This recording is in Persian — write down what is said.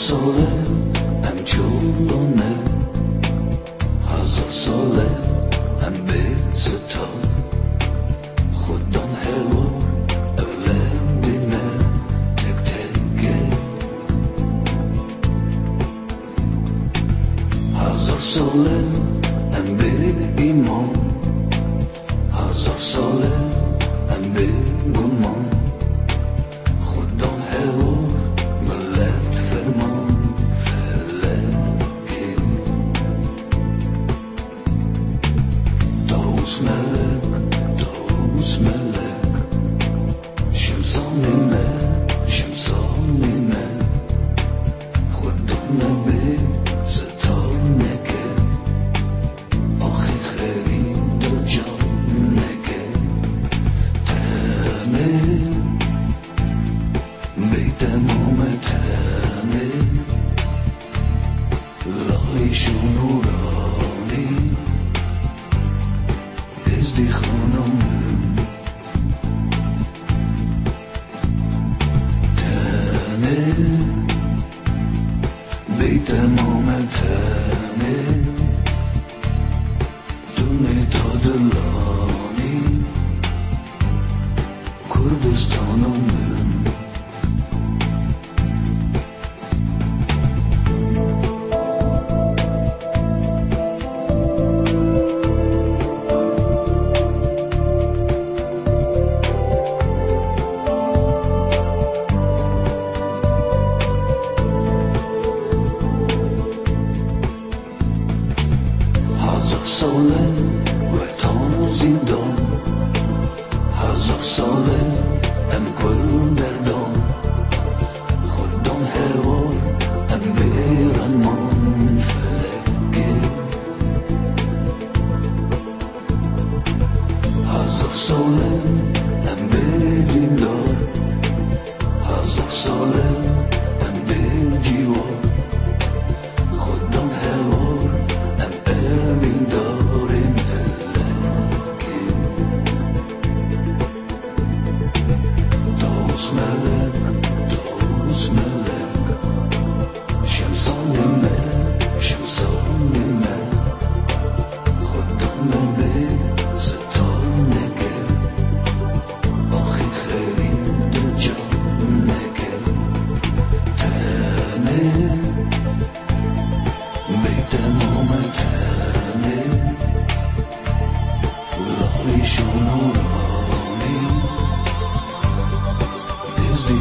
ساله ام چولانه هزار ساله ام به ستار خودان هوار اولم دینه تک تکه هزار ساله ام به ایمان هزار ساله ام به گمان خودان هوار ملت فرمان فلکه داوس ملک شمسانیمه خودان به ستانکه آخی خیری دو جانکه تنه بیت مامتنه لایشو نورانی ازدی خانمم تنه بیت مامتنه دونه دادلانی کردستانم هزار ساله و تان و زندان هزار ساله ام کل دردان خودان هوار ام بیرنمان فلکه هزار ساله ام بیدیندار هزار ساله ام بیجیوار خودان هوار ام امیندار ملکه داوس ملک شمسانیمه خودان به ستانکه آخی خیری دو جانکه تنه بیت مامتنه لایشو نورانی ازدی